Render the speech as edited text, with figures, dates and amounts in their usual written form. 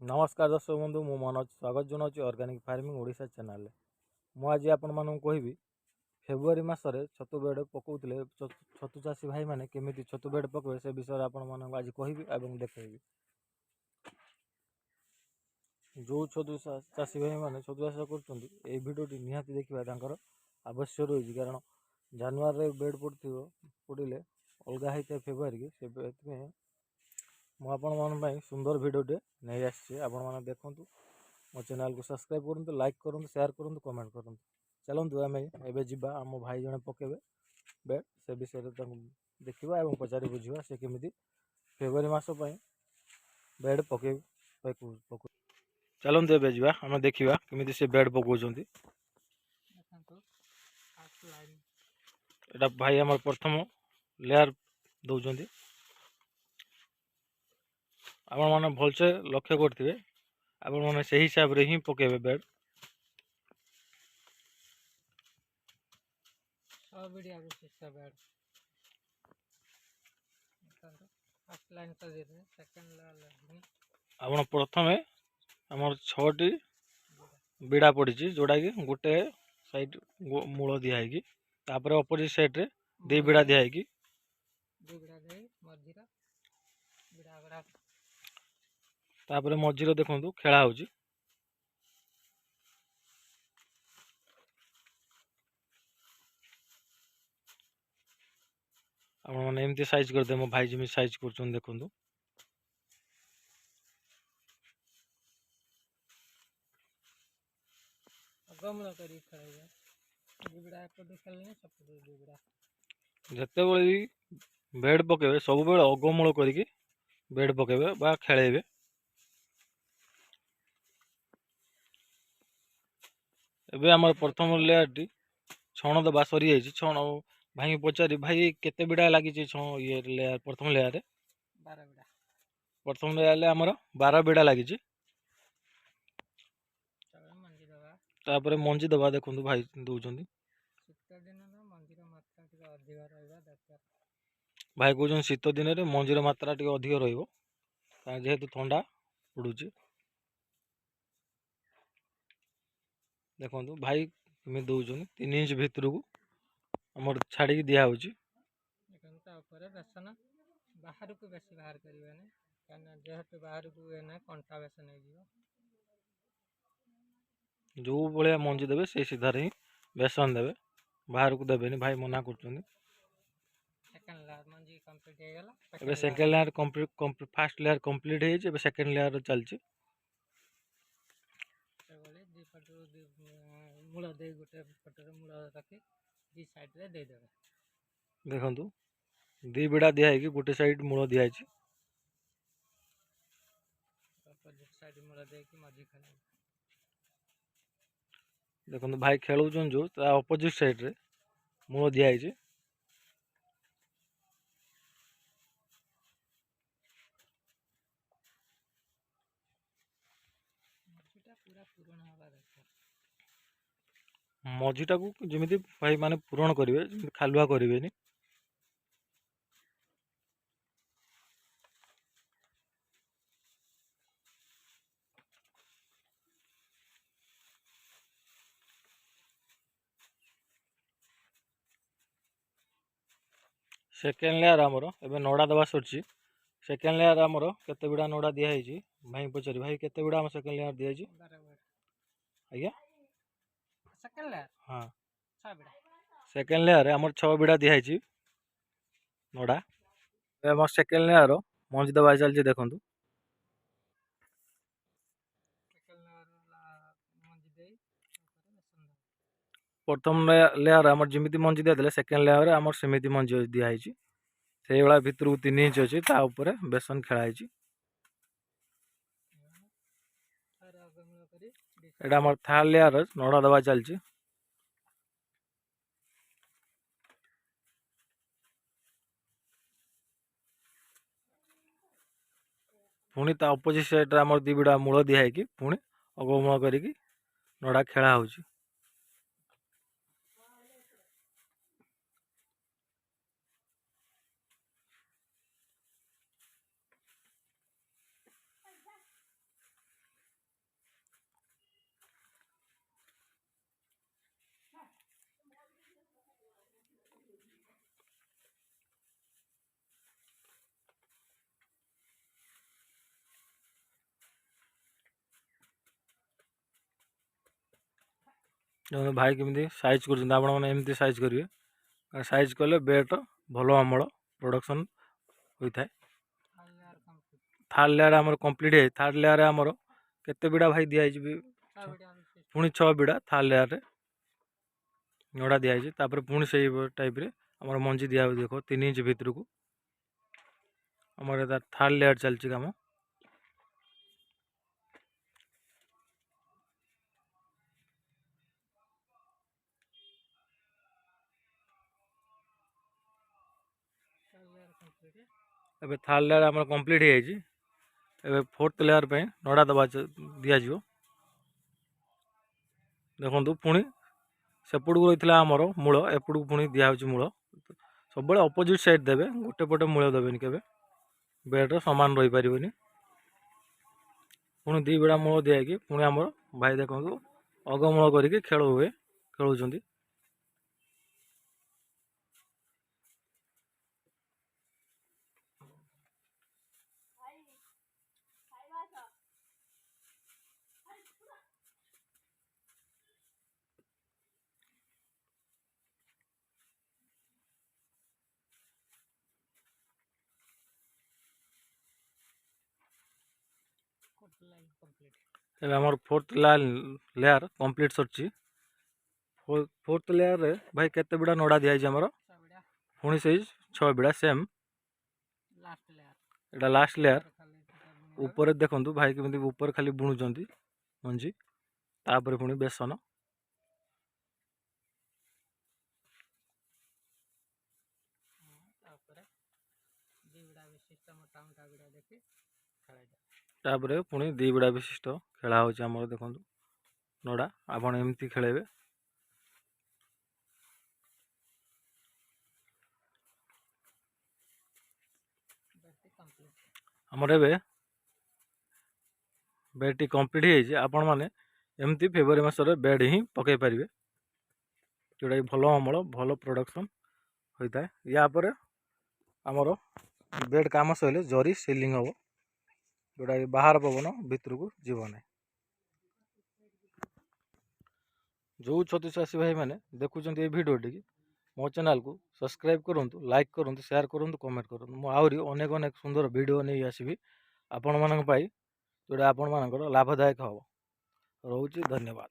नमस्कार दर्शक बंधु मु मनोज स्वागत जनावि ऑर्गेनिक फार्मिंग ओडिशा चैनल मु आज आपण मानू कहबी फेब्रुआरी मासरे छतु बेड पकाउतले छतु चाषी भाई माने केमिति छतु बेड पकावे से विषय आपण मानू आज कहबी एवं देखैबी। जो छतु चाषी भाई माने छतु चाष करछन्ती ए भिडियोटी निहाती देखिबा तांकर आवश्यक रही कारण जानुआरी बेड पड़िले अलगा होता फेब्रुआरी की से मुझे सुंदर भिडियोटे नहीं आसी आपण मैंने देखूँ मो चैनल को सब्सक्राइब करूँ, लाइक करूँ, शेयर करूँ, कमेंट करूँ। चलतु आम एवं जा आम भाई जड़े पकेबे बेड से विषय देखा और पचारि बुझा से केमी फेब्रुआरी मस बेड पके चलतु एवं जा आम देखा केमी से बेड पकाउं। एटा भाई आम प्रथम लेयर दौरान आपण मैंने भलसे लक्ष्य करेंगे आपण मैंने से हिसाब रे ही पकेबे बेड आपण प्रथम आमर 6टी बिड़ा पड़ी जोड़ा कि गोटे साइड मूल दिखाई तापर अपोजिट साइड रे 2 बिड़ा दिखाई तापर मझीर देखु खेला होची मैंने एमती साइज करदे मो भाई जमी साइज कर देखु जिते बड़ी बेड पकेबे सब बेले अगमूल करके बेड पकेबे बा खेलेबे। एबे आमर प्रथम लेयर टी छण दबा सरी जाइए छण भाई पचारि भाई केते बिड़ा लगी ये लेयर प्रथम लेयर 12 बिड़ा लगी तापर मंजी दबा देखु भाई दौरान भाई कौन शीत दिन में मंजीर मात्रा टी अधिक रेहेतु ठंडा पड़ू देखो भाई कमी दौरान 3 इंच भितर को आमर छाड़ी दिया बाहर को बेसी बाहर करें जेहेतु बाहर को कंटा बेसन जो भाया मंजी देवे से सीधार ही बेसन देवे बाहर को देवे भाई मना कर second layer complete first layer complete है सेकेंड लेयर चलती देखु 2 बिड़ा दिखाई गोटे साइड मूल दिखाई देखो भाई खेलुन जो अपोजिट साइड रे मूल दिखाई मझीटा को जमी भाई माने पूरण करेंगे खालुआ करें सेकेंड लेयर आमर एबे नड़ा दबा सरची सेकेंड लेयर आमर केते बिड़ा नड़ा दिखाई भाई पचारि भाई केते बिड़ा आम सेकेंड लेयर दिखाई आज्ञा सेकेंड लेयर हाँ सेकेंड लेयर आमर 6 बिड़ा दिखाई नड़ा आम सेकेंड लेयर मंजी दबा चलती देखु प्रथम लेयर आमर जमी मंजी दिया सेकेंड लेयर आमर सेमती मंजी दिखाई से भाया भितर को 3 इंच अच्छी बेसन खेलाई एटा आमर थर्ड लेयर नड़ा दबा चलती पुणी ता अपोजिट साइड आमर 2 बिड़ा मूल दिखाई पुणी अगमूल करी नड़ा खेला हो देखो भाई केमी साइज कर साइज करेंगे साइज कले बेड भल अमल प्रोडक्शन होता है। थर्ड लेयर आमर कंप्लीट है। थर्ड लेयर आमर केते बिड़ा भाई दिखाई पुणी 6 बिड़ा थर्ड लेयर नड़ा दिखाई पुणी से टाइप रे आमर मंजी दिया देख 3 इंच भितर को आमर थर्ड लेयर चलती कम। एबे थर्ड लेयर आमर कंप्लीट हो जाए। एबे फोर्थ लेयर पे नड़ा दबा दिज्व देखु पुणी सेपट को रही आमर मूल एपट को पुणी दिखाई मूल सब अपोजिट साइड देवे गोटे पटे मूल देवेनि के बेड्र सामान रही पारे पुणी 2 बिड़ा मूल दिखाई पुणी आमर भाई देखो अगमूल करके खेल हुए खेलुंट। एमर फोर्थ लेयर कंप्लीट सरची। फोर्थ लेयर रे भाई केते बिड़ा नड़ा दिखाई आमर पुणी से 6 बिड़ा सेम एटा लास्ट लेयर ऊपर देखु भाई केमी ऊपर खाली बुणुंट मंजी तापर पुणी बेसन तापर पुणी 2 बिड़ा विशिष्ट खेला होमर देखो नड़ा आपण एमती खेलेबे। आमर ए बेड कंप्लीट हो आपण मैंने एमती फेब्रुआरी मसरे बेड ही पकई पारे जोटा भल अमल भल प्रोडक्शन होता है। या पर आमर बेड काम सैले जरी सेलिंग हम जोटा बाहर पवन भितर को जीव ना। जो छतु चाषी भाई मैंने देखुं ये वीडियो टी मो चैनल को सब्सक्राइब करूँ लाइक करूँ शेयर करूँ कमेंट करूँ मुझे अनेक अनेक सुंदर वीडियो नहीं आसबि आपण मानक जोटा आपण मानकर लाभदायक हम। रोचे धन्यवाद।